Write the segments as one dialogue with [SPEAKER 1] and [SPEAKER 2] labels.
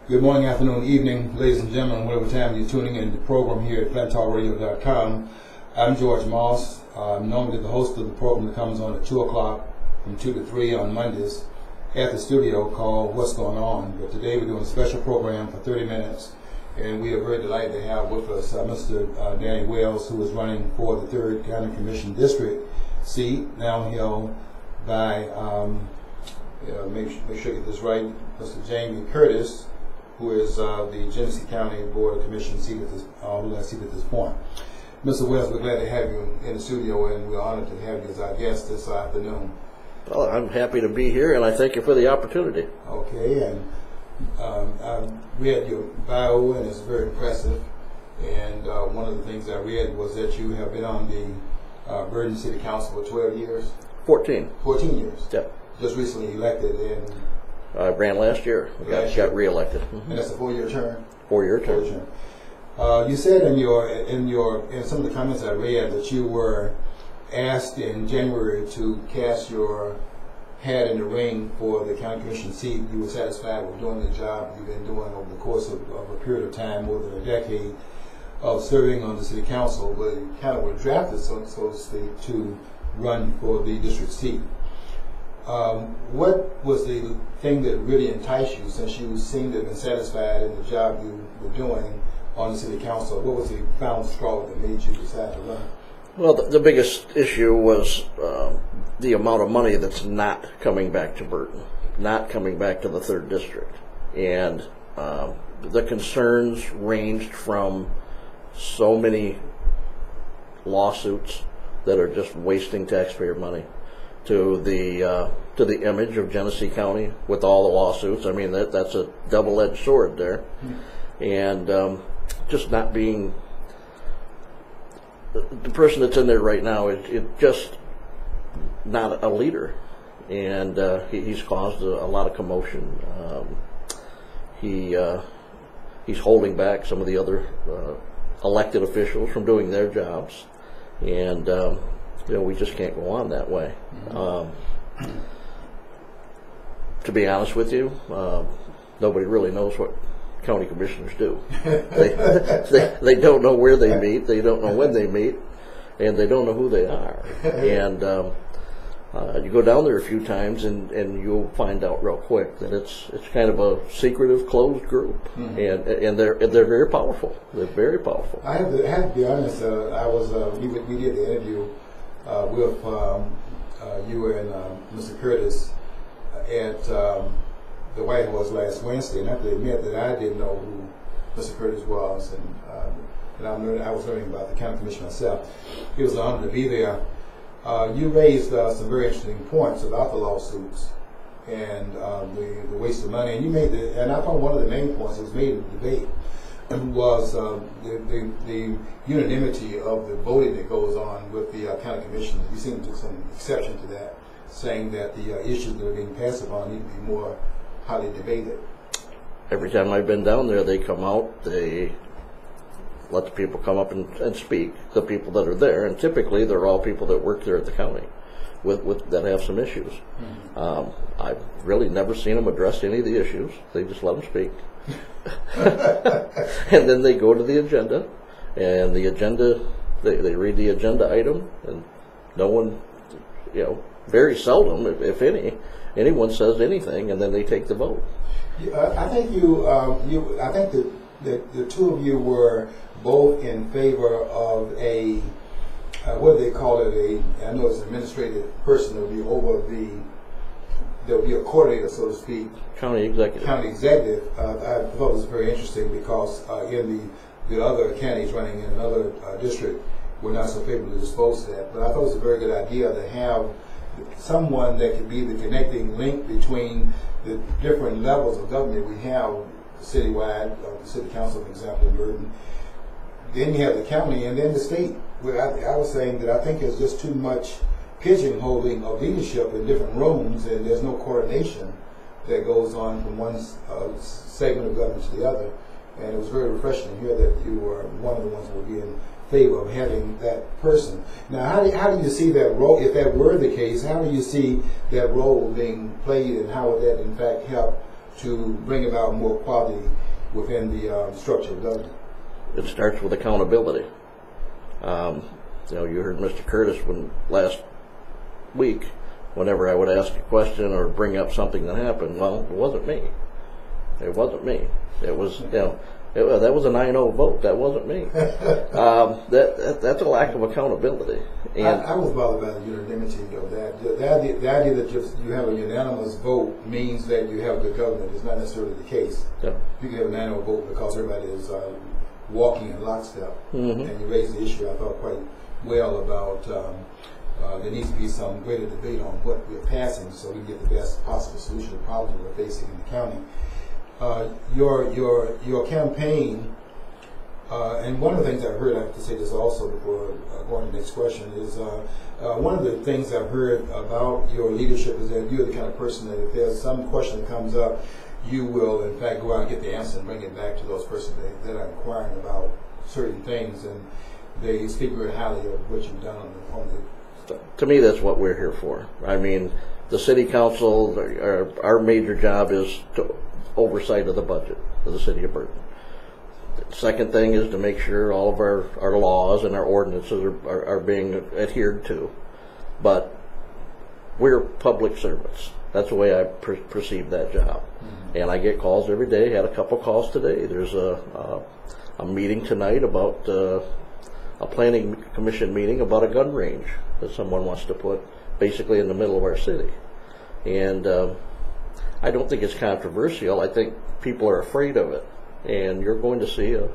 [SPEAKER 1] Good morning, afternoon, evening, ladies and gentlemen, whatever time you're tuning in the program here at PlanetTalkRadio.com. I'm George Moss. I'm normally the host of the program that comes on at 2 o'clock from 2 to 3 on Mondays at the studio called What's Going On. But today we're doing a special program for 30 minutes, and we are very delighted to have with us Mr. Danny Wells, who is running for the 3rd County Commission District seat, downhill by, make sure I get this right, Mr. Jamie Curtis, who is the Genesee County Board of Commission seat at this point. Mr. Wells, we're glad to have you in the studio, and we're honored to have you as our guest this afternoon.
[SPEAKER 2] Well, I'm happy to be here, and I thank you for the opportunity.
[SPEAKER 1] Okay, and I read your bio, and it's very impressive. And one of the things I read was that you have been on the Virgin City Council for 12 years?
[SPEAKER 2] 14.
[SPEAKER 1] 14 years?
[SPEAKER 2] Yep. Just
[SPEAKER 1] recently elected, and
[SPEAKER 2] I ran last year. Got reelected.
[SPEAKER 1] And that's a 4-year term?
[SPEAKER 2] 4-year term.
[SPEAKER 1] You said in some of the comments I read that you were asked in January to cast your hat in the ring for the county commission seat. You were satisfied with doing the job you've been doing over the course of a period of time, more than a decade of serving on the city council, but you kind of were drafted, so to speak, to run for the district seat. What was the thing that really enticed you, since you seemed to have been satisfied in the job you were doing on the city council? What was the final straw that made you decide to run?
[SPEAKER 2] Well, the biggest issue was the amount of money that's not coming back to Burton, not coming back to the 3rd District. And the concerns ranged from so many lawsuits that are just wasting taxpayer money to the image of Genesee County with all the lawsuits. I mean, that's a double-edged sword there. And just not being the person that's in there right now is just not a leader, and he's caused a lot of commotion. He's holding back some of the other elected officials from doing their jobs, and we just can't go on that way. To be honest with you, nobody really knows what county commissioners do. They don't know where they meet, they don't know when they meet, and they don't know who they are. And you go down there a few times, and you'll find out real quick that it's kind of a secretive, closed group, and they're very powerful. They're very powerful.
[SPEAKER 1] I have to be honest. We did the interview with you and Mr. Curtis at the White House last Wednesday, and I have to admit that I didn't know who Mr. Curtis was, and I was learning about the county commission myself. It was an honor to be there. You raised some very interesting points about the lawsuits and the waste of money, and I thought one of the main points that was made in the debate was the unanimity of the voting that goes on with the county commission. You seem to take some exception to that, saying that the issues that are being passed upon need to be more highly debated.
[SPEAKER 2] Every time I've been down there, they come out, they let the people come up and speak, the people that are there, and typically they're all people that work there at the county with that have some issues. I've really never seen them address any of the issues. They just let them speak. And then they go to the agenda, and the agenda, they read the agenda item, and no one, very seldom, if anyone says anything, and then they take the vote.
[SPEAKER 1] I think I think that the two of you were both in favor of a what do they call it? I know it's an administrative person that will be over there will be a coordinator, so to speak.
[SPEAKER 2] County executive.
[SPEAKER 1] County executive. I thought it was very interesting because in the other counties running in another district were not so favorably disposed to that. But I thought it was a very good idea to have someone that could be the connecting link between the different levels of government we have citywide, the city council, for example, in Burton. Then you have the county, and then the state. Where I was saying that I think there's just too much pigeonholing of leadership in different rooms, and there's no coordination that goes on from one segment of government to the other. And it was very refreshing to hear that you were one of the ones who would be in favor of having that person. Now, how do you see that role? If that were the case, how do you see that role being played, and how would that in fact help to bring about more quality within the structure of government?
[SPEAKER 2] It starts with accountability. You heard Mr. Curtis last week, whenever I would ask a question or bring up something that happened, well, it wasn't me. It wasn't me. It was, that was a 9-0 vote. That wasn't me. That's a lack of accountability. And
[SPEAKER 1] I was bothered by the unanimity of that. The idea that you have a unanimous vote means that you have good government is not necessarily the case.
[SPEAKER 2] Yeah.
[SPEAKER 1] You can have a 9-0 vote because everybody is walking in lockstep.
[SPEAKER 2] Mm-hmm.
[SPEAKER 1] And you raised the issue, I thought, quite well about there needs to be some greater debate on what we're passing so we can get the best possible solution to the problem we're facing in the county. Your campaign, and one of the things I've heard, I have to say this also before going to the next question, is one of the things I've heard about your leadership is that you're the kind of person that if there's some question that comes up, you will in fact go out and get the answer and bring it back to those persons that are inquiring about certain things, and they speak very highly of what you've done on the
[SPEAKER 2] to me, that's what we're here for. I mean, the city council, our major job is to oversight of the budget of the city of Burton. The second thing is to make sure all of our laws and our ordinances are being adhered to. But we're public servants. That's the way I perceive that job. Mm-hmm. And I get calls every day. Had a couple calls today. There's a meeting tonight about a planning commission meeting about a gun range that someone wants to put basically in the middle of our city. And I don't think it's controversial. I think people are afraid of it. And you're going to see a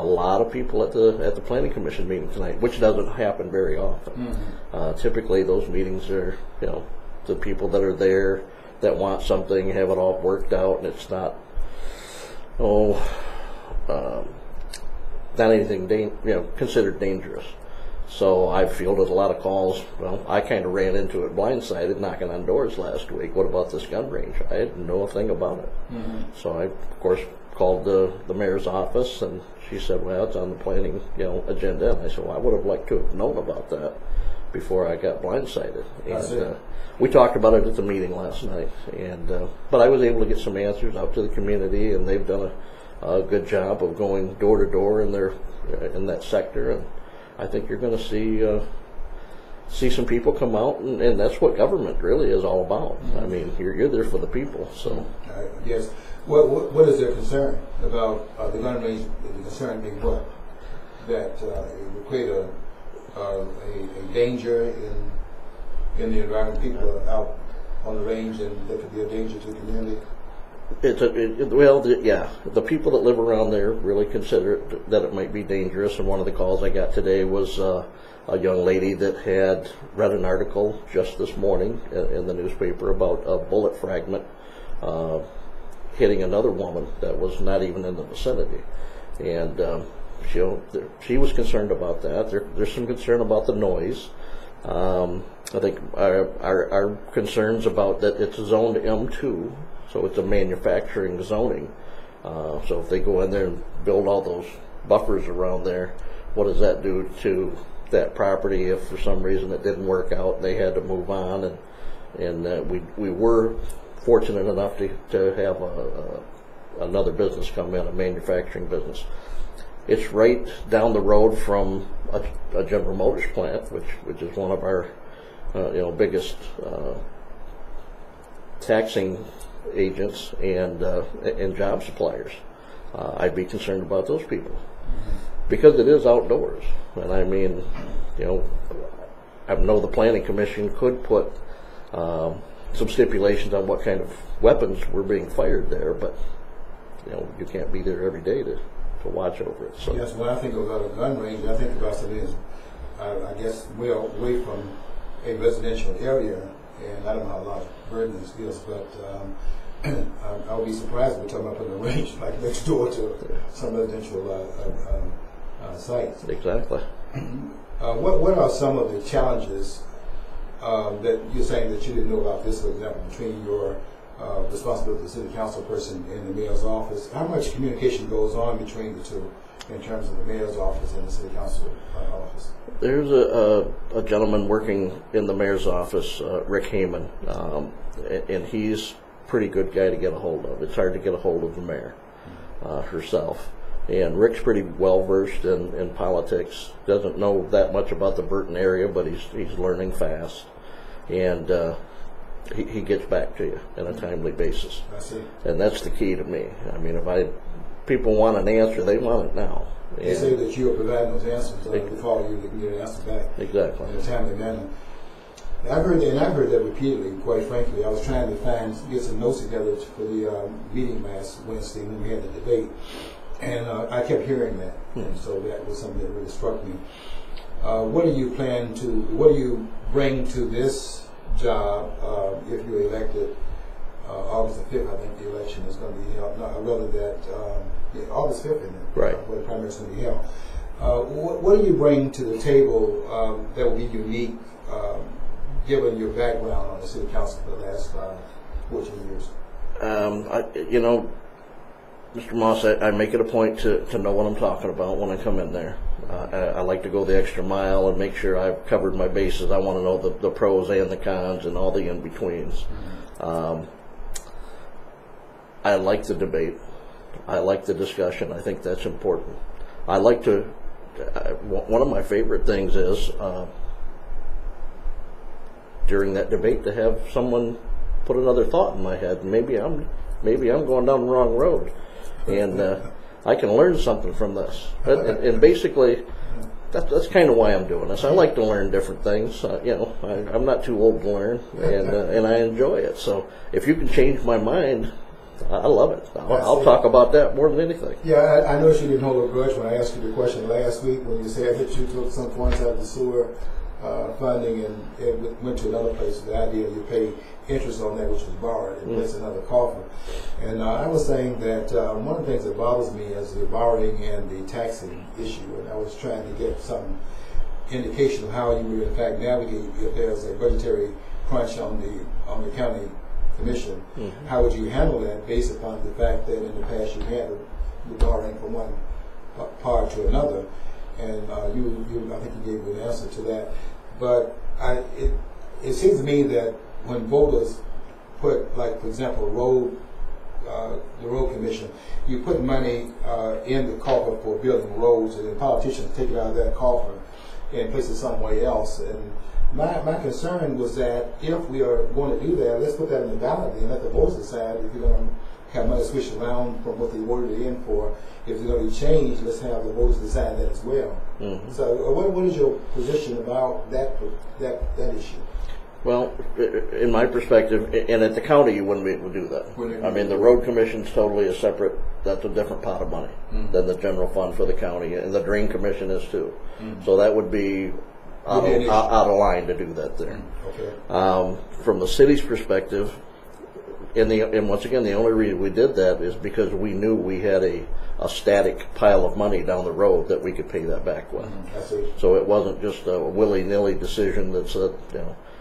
[SPEAKER 2] lot of people at the planning commission meeting tonight, which doesn't happen very often. Mm-hmm. Typically those meetings are, the people that are there that want something, have it all worked out, and it's not anything considered dangerous. So I've fielded a lot of calls. Well, I kind of ran into it blindsided, knocking on doors last week. What about this gun range? I didn't know a thing about it. Mm-hmm. So I, of course, called the mayor's office, and she said, well, it's on the planning agenda. And I said, well, I would have liked to have known about that before I got blindsided. And we talked about it at the meeting last night. And but I was able to get some answers out to the community, and they've done a good job of going door to door in that sector. And I think you're going to see some people come out, and that's what government really is all about. Mm-hmm. I mean, you're there for the people. So
[SPEAKER 1] yes. What is their concern about the gun range? The concern being what? That it would create a danger in the environment. People are out on the range, and there could be a danger to the community. The people that live around there really consider that it might be dangerous. And one of the calls I got today was a young lady that had read an article just this morning in the newspaper about a bullet fragment hitting another woman that was not even in the vicinity. And she was concerned about that. There's some concern about the noise. I think our concerns about that it's zoned M2, so it's a manufacturing zoning. So if they go in there and build all those buffers around there, what does that do to that property if for some reason it didn't work out and they had to move on? And we were fortunate enough to have another business come in, a manufacturing business. It's right down the road from a General Motors plant, which is one of our biggest taxing agents and job suppliers. I'd be concerned about those people because it is outdoors. And I mean, I know the Planning Commission could put some stipulations on what kind of weapons were being fired there, but you can't be there every day to watch over it. So yes, when I think about a gun range, I think about something I guess well away from a residential area, and I don't know how large burden this is, but I would be surprised if we're talking about putting a range like next door to some residential sites.
[SPEAKER 2] Exactly.
[SPEAKER 1] What are some of the challenges that you're saying that you didn't know about this, for example, between your responsibility as a city council person in the mayor's office? How much communication goes on between the two in terms of the mayor's office and the city council office?
[SPEAKER 2] There's a gentleman working in the mayor's office, Rick Heyman, and he's pretty good guy to get a hold of. It's hard to get a hold of the mayor herself. And Rick's pretty well versed in politics. Doesn't know that much about the Burton area, but he's learning fast, and he gets back to you on a timely basis.
[SPEAKER 1] I see.
[SPEAKER 2] And that's the key to me. I mean, people want an answer, they want it now.
[SPEAKER 1] They say that you are providing those answers. They call you, they can get an answer back.
[SPEAKER 2] Exactly.
[SPEAKER 1] In a timely manner. I've heard that repeatedly, quite frankly. I was trying to get some notes together for the meeting last Wednesday when we had the debate, and I kept hearing that, and so that was something that really struck me. What do you bring to this job if you're elected? August the 5th, I think the election is going to be held. August 5th, isn't it?
[SPEAKER 2] Right.
[SPEAKER 1] Where the primary is going to be held. What do you bring to the table that will be unique, given your background on the city council for the last 14 years?
[SPEAKER 2] Mr. Moss, I make it a point to know what I'm talking about when I come in there. I like to go the extra mile and make sure I've covered my bases. I want to know the pros and the cons and all the in-betweens. I like the debate. I like the discussion. I think that's important. I like to, one of my favorite things is during that debate to have someone put another thought in my head. Maybe I'm going down the wrong road, and I can learn something from this. And basically, that's kind of why I'm doing this. I like to learn different things. I'm not too old to learn, and I enjoy it. So if you can change my mind, I love it. I'll talk about that more than anything.
[SPEAKER 1] Yeah, I noticed you didn't hold a grudge when I asked you the question last week when you said that you took some funds out of the sewer funding and it went to another place. The idea you pay interest on that which was borrowed and place another coffer. And I was saying that one of the things that bothers me is the borrowing and the taxing issue. And I was trying to get some indication of how you would in fact navigate if there's a budgetary crunch on the county commission. How would you handle that based upon the fact that in the past you had the borrowing from one part to another? And I think you gave an answer to that. But it seems to me that when voters put, like for example, the road commission, you put money in the coffer for building roads, and then politicians take it out of that coffer and place it somewhere else. And my concern was that if we are going to do that, let's put that in the ballot and let the voters decide if you're going to have money switched around from what they voted it in for. If it's going to be changed, let's have the voters decide that as well. So what is your position about that issue?
[SPEAKER 2] Well, in my perspective, and at the county, you wouldn't be able to do that. I mean, the road commission's totally a separate, that's a different pot of money than the general fund for the county, and the drain commission is too. So that would be out of line to do that there.
[SPEAKER 1] Okay.
[SPEAKER 2] From the city's perspective, and once again, the only reason we did that is because we knew we had a static pile of money down the road that we could pay that back with.
[SPEAKER 1] I see.
[SPEAKER 2] So it wasn't just a willy-nilly decision that said,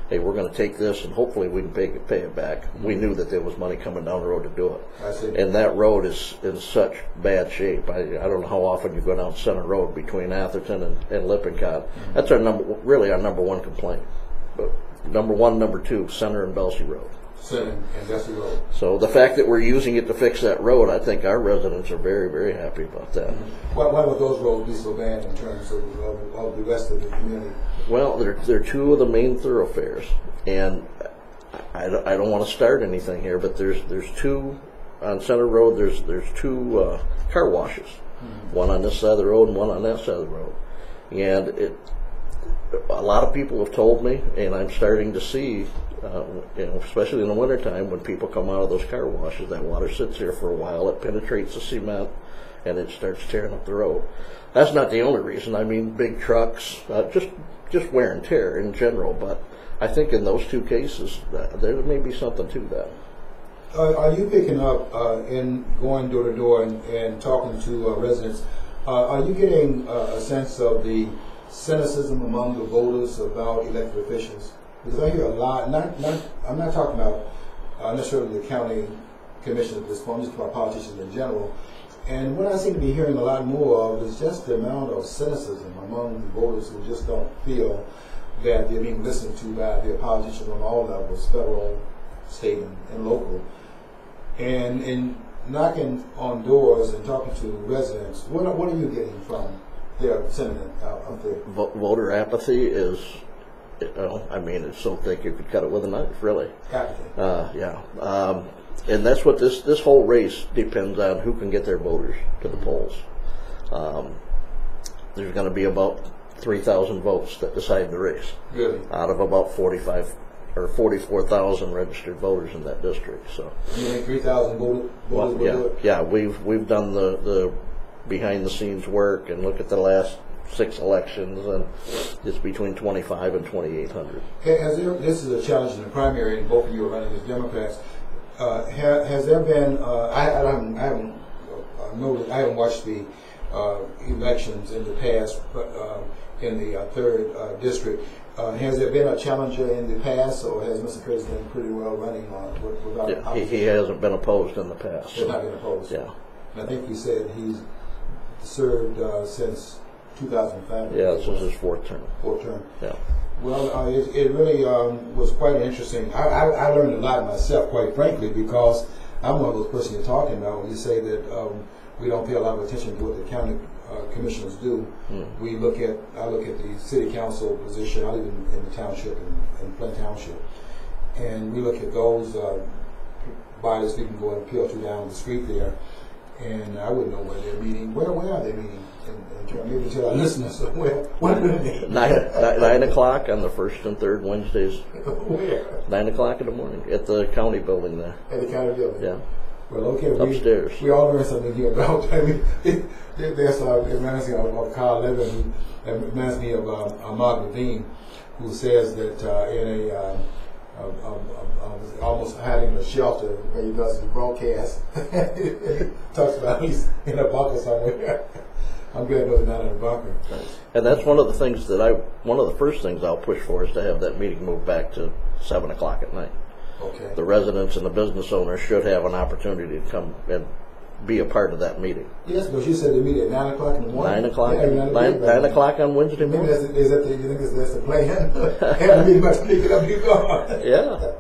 [SPEAKER 2] hey, we're going to take this and hopefully we can pay it back. We knew that there was money coming down the road to do it.
[SPEAKER 1] I see.
[SPEAKER 2] And that road is in such bad shape. I don't know how often you go down Center Road between Atherton and Lippincott. That's our number one complaint. But number one, number two, Center and Belsey Road.
[SPEAKER 1] Center and Belsey Road.
[SPEAKER 2] So the fact that we're using it to fix that road, I think our residents are very, very happy about that.
[SPEAKER 1] Why would those roads be so bad in terms of the rest of the community?
[SPEAKER 2] Well, they're two of the main thoroughfares, and I don't want to start anything here, but there's two on Center Road. There's two car washes, one on this side of the road and one on that side of the road, and a lot of people have told me, and I'm starting to see, especially in the wintertime when people come out of those car washes, that water sits there for a while, it penetrates the cement, and it starts tearing up the road. That's not the only reason. I mean, big trucks, just wear and tear in general, but I think in those two cases, there may be something to that.
[SPEAKER 1] Are you picking up in going door to door and talking to residents? Are you getting a sense of the cynicism among the voters about elected officials? Because I hear a lot. I'm not talking about necessarily the county commission at this point. I'm just talking about politicians in general. And what I seem to be hearing a lot more of is just the amount of cynicism among the voters who just don't feel that they're being listened to by their politicians on all levels, federal, state, and local. And in knocking on doors and talking to residents, what are you getting from their sentiment out there?
[SPEAKER 2] Voter apathy is, I mean, it's so thick you could cut it with a knife, really.
[SPEAKER 1] Apathy.
[SPEAKER 2] Yeah. And that's what this whole race depends on, who can get their voters to the polls. There's going to be about 3,000 votes that decide the race.
[SPEAKER 1] Really?
[SPEAKER 2] Out of about 45 or 44,000 registered voters in that district. So.
[SPEAKER 1] You think 3,000 voters will
[SPEAKER 2] yeah,
[SPEAKER 1] do it?
[SPEAKER 2] yeah. We've done the behind the scenes work and look at the last 6 elections, and it's between 2,500 and 2,800.
[SPEAKER 1] This is a challenge in the primary, and both of you are running as Democrats. Has there been? I haven't watched the elections in the past, but in the 3rd district, has there been a challenger in the past, or has Mr. Curtis been pretty well running on without?
[SPEAKER 2] Yeah, he hasn't been opposed in the past.
[SPEAKER 1] He's not been opposed.
[SPEAKER 2] Yeah.
[SPEAKER 1] And I think you said he's served since 2005.
[SPEAKER 2] Yeah, this is his 4th term.
[SPEAKER 1] 4th term.
[SPEAKER 2] Yeah.
[SPEAKER 1] Well, it really was quite interesting. I learned a lot myself, quite frankly, because I'm one of those persons you're talking about when you say that we don't pay a lot of attention to what the county commissioners do. I look at the city council position. I live in the township, in Flint Township, and we look at those bodies we can go and appeal to down the street there, and I wouldn't know where they're meeting. Where are they meeting? And maybe tell our listeners where do they meet?
[SPEAKER 2] 9 o'clock on the 1st and 3rd Wednesdays.
[SPEAKER 1] Where?
[SPEAKER 2] 9 o'clock in the morning at the county building there.
[SPEAKER 1] At the county building.
[SPEAKER 2] Yeah.
[SPEAKER 1] Well, okay.
[SPEAKER 2] Upstairs.
[SPEAKER 1] We all learned something here about. I mean, it reminds me of Carl Levin. It reminds me of Ahmad Levine, who says that in a almost hiding in a shelter where he does his broadcast, he talks about he's in a bunker somewhere. I'm glad those are not in a bunker.
[SPEAKER 2] And that's one of the things one of the first things I'll push for is to have that meeting moved back to 7 o'clock at night.
[SPEAKER 1] Okay.
[SPEAKER 2] The residents and the business owners should have an opportunity to come and be a part of that meeting.
[SPEAKER 1] Yes, but you said they meet at 9 o'clock in the morning.
[SPEAKER 2] 9 o'clock.
[SPEAKER 1] Yeah,
[SPEAKER 2] 9 o'clock on Wednesday morning.
[SPEAKER 1] Maybe you think that's the plan? Have the meeting much pick it up, you go.
[SPEAKER 2] Yeah.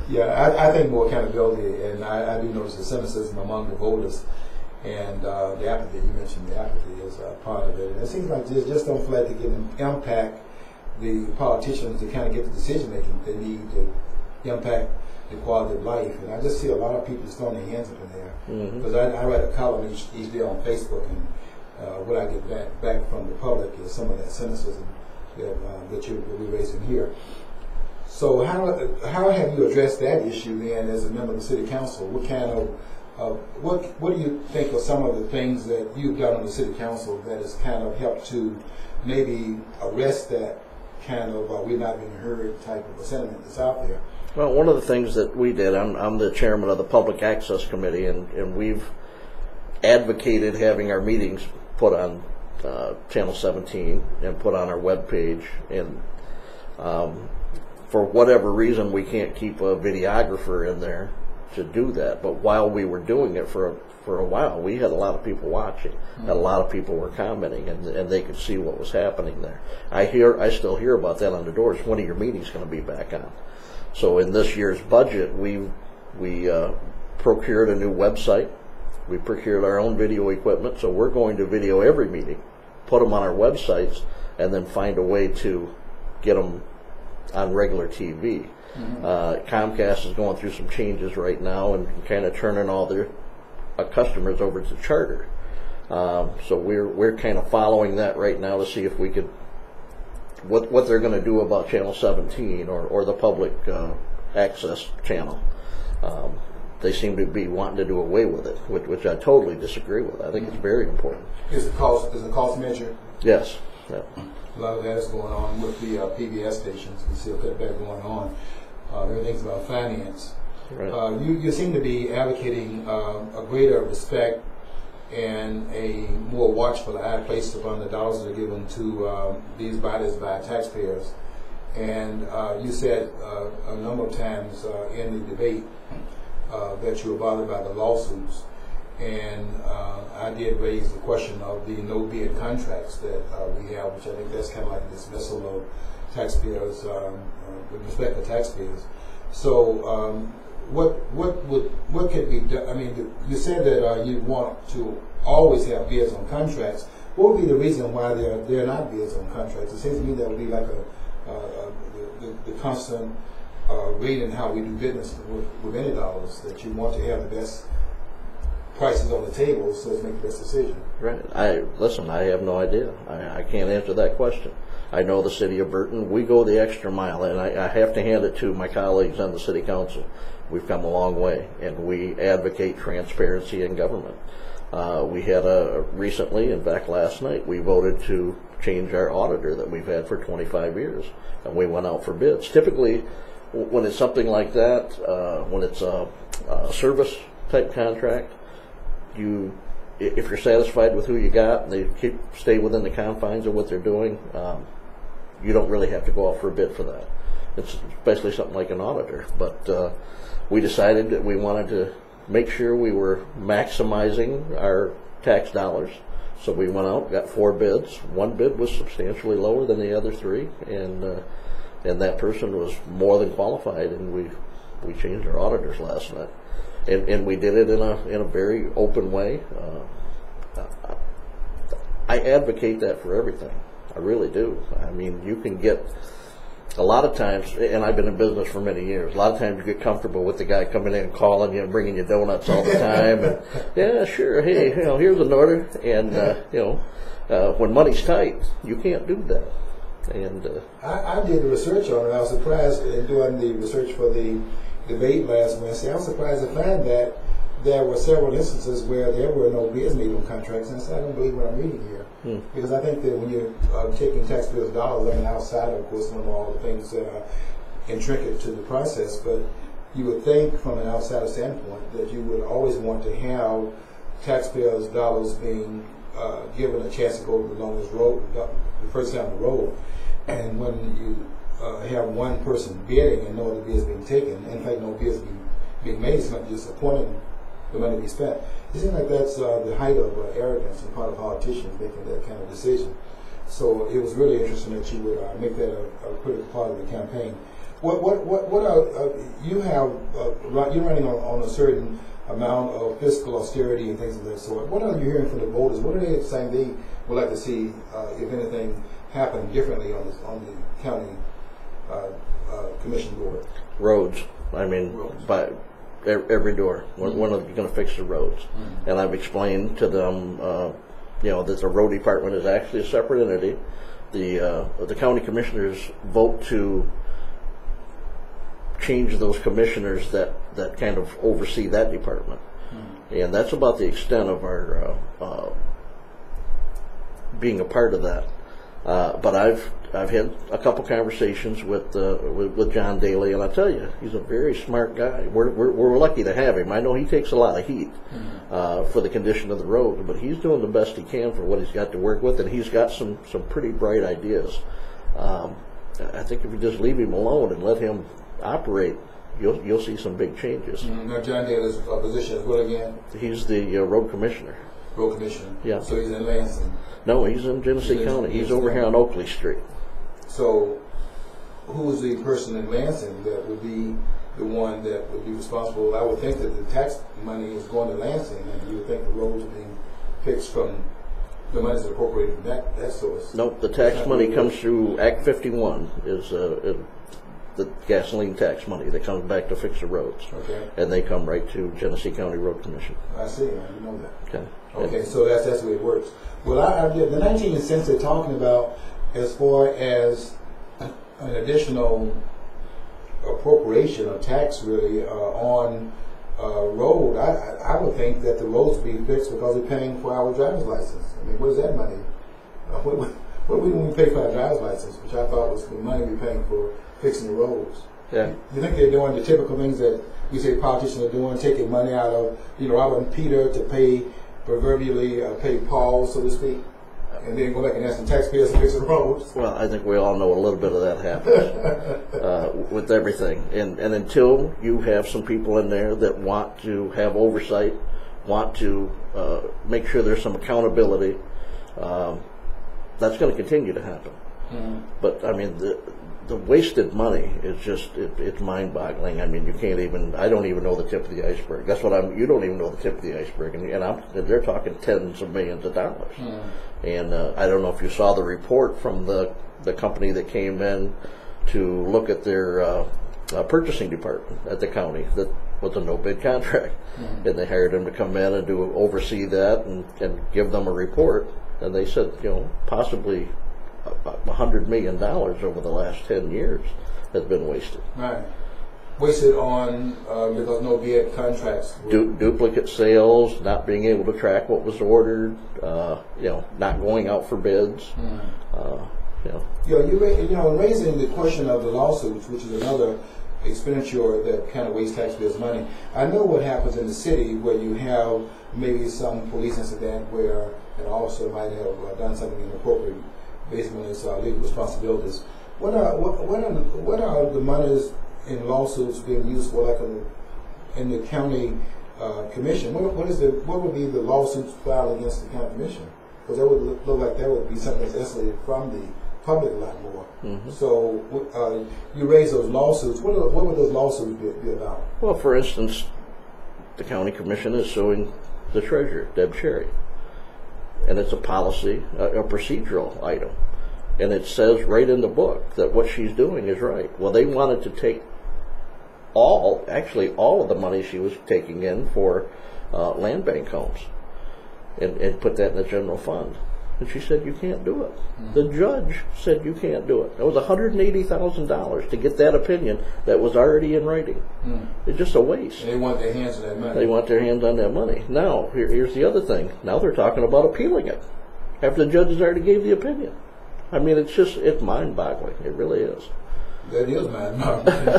[SPEAKER 1] Yeah, I think more accountability, and I do notice the cynicism among the voters, and the apathy, you mentioned the apathy is part of it. And it seems like just don't feel like they can impact the politicians to kind of get the decision making they need to impact the quality of life. And I just see a lot of people just throwing their hands up in there. Because I write a column each day on Facebook, and what I get back from the public is some of that cynicism that we're raising here. So how have you addressed that issue then as a member of the city council? What kind of what do you think are some of the things that you've done on the city council that has kind of helped to maybe arrest that kind of we're not being heard type of a sentiment that's out there?
[SPEAKER 2] Well, one of the things that we did, I'm the chairman of the Public Access Committee, and we've advocated having our meetings put on Channel 17 and put on our webpage. And for whatever reason, we can't keep a videographer in there to do that. But while we were doing it for a while, we had a lot of people watching, and a lot of people were commenting, and they could see what was happening there. I still hear about that on the doors. When are your meetings going to be back on? So in this year's budget, we procured a new website. We procured our own video equipment, so we're going to video every meeting, put them on our websites, and then find a way to get them on regular TV. Comcast is going through some changes right now and kind of turning all their customers over to Charter. So we're kind of following that right now to see if we could what they're going to do about Channel 17 or the public access channel. They seem to be wanting to do away with it, which I totally disagree with. I think it's very important.
[SPEAKER 1] Is a cost measure?
[SPEAKER 2] Yes. Yeah.
[SPEAKER 1] A lot of that is going on with the PBS stations. We see a cutback going on. Everything's about finance.
[SPEAKER 2] Right.
[SPEAKER 1] You seem to be advocating a greater respect and a more watchful eye placed upon the dollars that are given to these bodies by taxpayers. And you said a number of times in the debate that you were bothered by the lawsuits. And I did raise the question of the no-bid contracts that we have, which I think that's kind of like a dismissal of taxpayers, with respect to taxpayers. So what could be done? I mean, you said that you want to always have bids on contracts. What would be the reason why there are not bids on contracts? It seems to me that would be like the constant rate in how we do business with any dollars, that you want to have the best prices on the table so as to make the best decision.
[SPEAKER 2] Right. I have no idea. I can't answer that question. I know the city of Burton, we go the extra mile, and I have to hand it to my colleagues on the city council. We've come a long way, and we advocate transparency in government. We had recently, in fact last night, we voted to change our auditor that we've had for 25 years, and we went out for bids. Typically, when it's something like that, when it's a service type contract, if you're satisfied with who you got and they stay within the confines of what they're doing, you don't really have to go out for a bid for that. It's basically something like an auditor. But we decided that we wanted to make sure we were maximizing our tax dollars. So we went out, got 4 bids. One bid was substantially lower than the other 3, and that person was more than qualified, and we changed our auditors last night. And we did it in a very open way. I advocate that for everything. I really do. I mean, you can get a lot of times, and I've been in business for many years. A lot of times you get comfortable with the guy coming in and calling you and bringing you donuts all the time. And, yeah, sure. Hey, here's an order. And when money's tight, you can't do that. And
[SPEAKER 1] I did the research on it. I was surprised in doing the research for the debate last Wednesday. I was surprised to find that there were several instances where there were no bids made on contracts, and I said, I don't believe what I'm reading here. Because I think that when you're taking taxpayers' dollars, I mean, outside of course, of all the things that are intricate to the process, but you would think from an outsider standpoint that you would always want to have taxpayers' dollars being given a chance to go the longest road, the first down the road. And when you have one person bidding and no other bids being taken, in fact, no bids being made, it's not just appointing the money to be spent. It seems like that's the height of arrogance on the part of politicians making that kind of decision. So it was really interesting that you would make that a critical part of the campaign. What are you have? You're running on a certain amount of fiscal austerity and things of that sort. What are you hearing from the voters? What are they saying they would like to see, if anything, happen differently on the county commission board?
[SPEAKER 2] Roads. I mean, by every door. When are you going to fix the roads? And I've explained to them, that the road department is actually a separate entity. The county commissioners vote to change those commissioners that kind of oversee that department. And that's about the extent of our being a part of that. But I've had a couple conversations with John Daly, and I tell you, he's a very smart guy. We're lucky to have him. I know he takes a lot of heat for the condition of the road, but he's doing the best he can for what he's got to work with, and he's got some pretty bright ideas. I think if you just leave him alone and let him operate, you'll see some big changes.
[SPEAKER 1] Now, John Daly's position is what again?
[SPEAKER 2] He's the road commissioner.
[SPEAKER 1] Road commissioner.
[SPEAKER 2] Yeah.
[SPEAKER 1] So he's in Lansing.
[SPEAKER 2] No, he's in Genesee County. He's over here on Oakley Street.
[SPEAKER 1] So, who's the person in Lansing that would be the one that would be responsible? I would think that the tax money is going to Lansing, and you would think the roads are being fixed from the money that's appropriated from that source.
[SPEAKER 2] Nope, the tax money comes through Act 51, is the gasoline tax money that comes back to fix the roads.
[SPEAKER 1] Okay.
[SPEAKER 2] And they come right to Genesee County Road Commission.
[SPEAKER 1] I see, I didn't know that.
[SPEAKER 2] Okay.
[SPEAKER 1] Okay, so that's the way it works. Well, the 19 cents they're talking about as far as an additional appropriation of tax really on road, I would think that the roads would be fixed because we're paying for our driver's license. I mean, what is that money? What do we do when we pay for our driver's license, which I thought was the money we're paying for fixing the roads?
[SPEAKER 2] Yeah.
[SPEAKER 1] You think they're doing the typical things that we say politicians are doing, taking money out of, robbing Peter to pay, proverbially pay Paul, so to speak, and then go back and ask the taxpayers to fix the roads?
[SPEAKER 2] Well, I think we all know a little bit of that happens with everything. And until you have some people in there that want to have oversight, want to make sure there's some accountability, that's going to continue to happen. But I mean, the wasted money is just it's mind-boggling. I mean, you can't even. I don't even know the tip of the iceberg. That's what I'm. You don't even know the tip of the iceberg, and they're talking tens of millions of dollars. And I don't know if you saw the report from the company that came in to look at their purchasing department at the county. That was a no-bid contract, and they hired him to come in and oversee that and give them a report. And they said, possibly $100 million over the last 10 years has been wasted.
[SPEAKER 1] Right. Wasted on because no bid contracts.
[SPEAKER 2] Duplicate sales, not being able to track what was ordered, not going out for bids.
[SPEAKER 1] Raising the question of the lawsuits, which is another expenditure that kind of wastes taxpayers' money. I know what happens in the city where you have maybe some police incident where an officer might have done something inappropriate based on his legal responsibilities. What are the monies in lawsuits being used for, like in the county commission? What would be the lawsuits filed against the county commission? Because that would look like that would be something that's escalated from the public a lot more. So you raise those lawsuits. What would those lawsuits be about?
[SPEAKER 2] Well, for instance, the county commission is suing the treasurer, Deb Cherry, and it's a policy, a procedural item, and it says right in the book that what she's doing is right. Well, they wanted to take all of the money she was taking in for land bank homes and put that in the general fund. And she said, you can't do it. The judge said you can't do it. It was $180,000 to get that opinion that was already in writing. It's just a waste.
[SPEAKER 1] And they want their hands on that money.
[SPEAKER 2] They want their hands on that money. Now, here's the other thing. Now they're talking about appealing it after the judges already gave the opinion. I mean, it's mind-boggling. It really is.
[SPEAKER 1] That is mind-boggling. I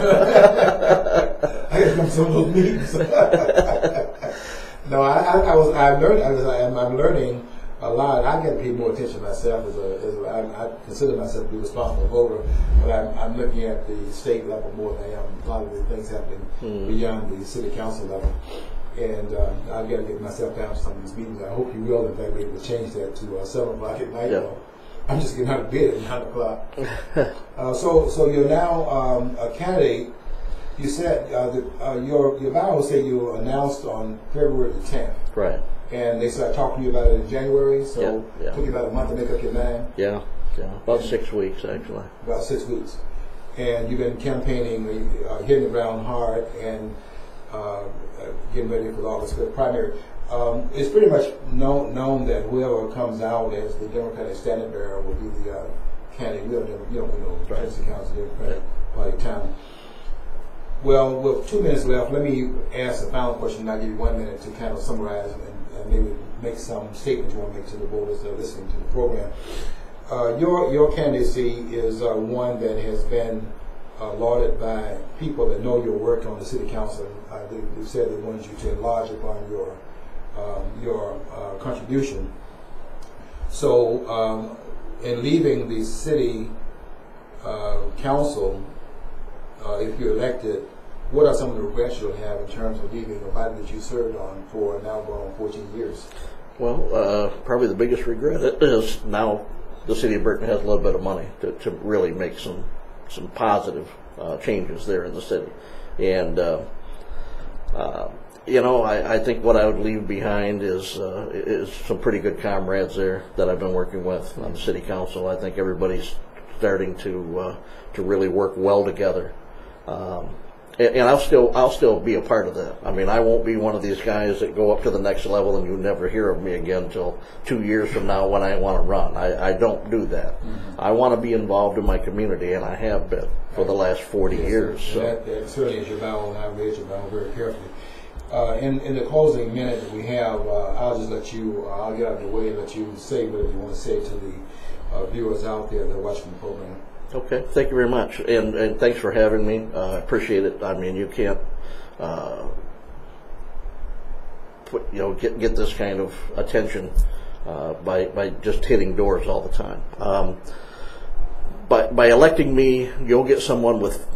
[SPEAKER 1] got to come to some of those meetings. No, I'm learning a lot. I got to pay more attention myself I consider myself to be a responsible voter, but I'm looking at the state level more than I am a lot of the things happening beyond the city council level. And I've got to get myself down to some of these meetings. I hope you will, in fact, be able to change that to 7 o'clock at night.
[SPEAKER 2] Yeah.
[SPEAKER 1] I'm just getting out of bed at 9 o'clock. So you're now a candidate. You said your bio said you announced on February the 10th.
[SPEAKER 2] Right.
[SPEAKER 1] And they started talking to you about it in January, so
[SPEAKER 2] yeah.
[SPEAKER 1] It took you about a month to make up your mind?
[SPEAKER 2] Yeah. About 6 weeks, actually.
[SPEAKER 1] About 6 weeks. And you've been campaigning, hitting the ground hard, and getting ready for the August primary. It's pretty much known that whoever comes out as the Democratic standing bearer will be the candidate. We don't know Genesee County Democratic Party town. Well, with 2 minutes left, let me ask a final question. I'll give you 1 minute to kind of summarize and maybe make some statements you want to make to the voters that are listening to the program. Your candidacy is one that has been lauded by people that know your work on the city council. They said they wanted you to enlarge upon your contribution. So, in leaving the city council, if you're elected, what are some of the regrets you'll have in terms of leaving a body that you served on for now going on 14 years?
[SPEAKER 2] Well, probably the biggest regret is now the city of Burton has a little bit of money to really make some positive changes there in the city. And, I think what I would leave behind is some pretty good comrades there that I've been working with on the city council. I think everybody's starting to really work well together. And I'll still be a part of that. I mean, I won't be one of these guys that go up to the next level and you never hear of me again until 2 years from now when I want to run. I don't do that. I want to be involved in my community, and I have been for the last 40 years. So.
[SPEAKER 1] That certainly is your vow, and I read your vow very carefully. In the closing minute that we have, I'll just let you, I'll get out of the way and let you say whatever you want to say to the viewers out there that are watching the program.
[SPEAKER 2] Okay, thank you very much, and thanks for having me. I appreciate it. I mean, you can't get this kind of attention by just hitting doors all the time. By electing me, you'll get someone with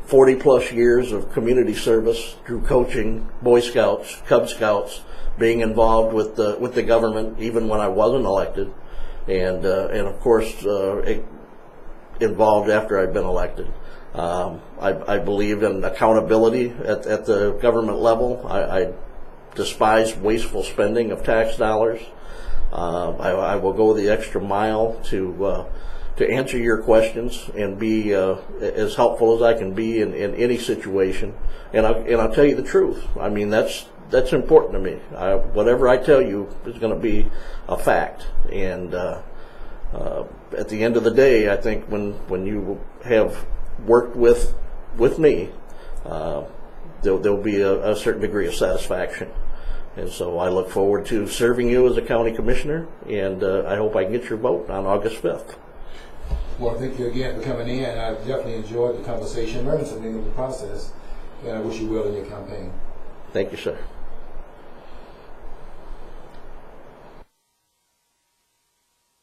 [SPEAKER 2] 40 plus years of community service through coaching, Boy Scouts, Cub Scouts, being involved with the government even when I wasn't elected, and of course involved after I've been elected. I believe in accountability at the government level. I despise wasteful spending of tax dollars. I will go the extra mile to answer your questions and be as helpful as I can be in any situation. And I'll tell you the truth. I mean, that's important to me. Whatever I tell you is going to be a fact. And at the end of the day, I think when you have worked with me, there'll be a certain degree of satisfaction. And so I look forward to serving you as a county commissioner, and I hope I can get your vote on August 5th.
[SPEAKER 1] Well, thank you again for coming in. I definitely enjoyed the conversation, learning something in the process, and I wish you well in your campaign.
[SPEAKER 2] Thank you, sir.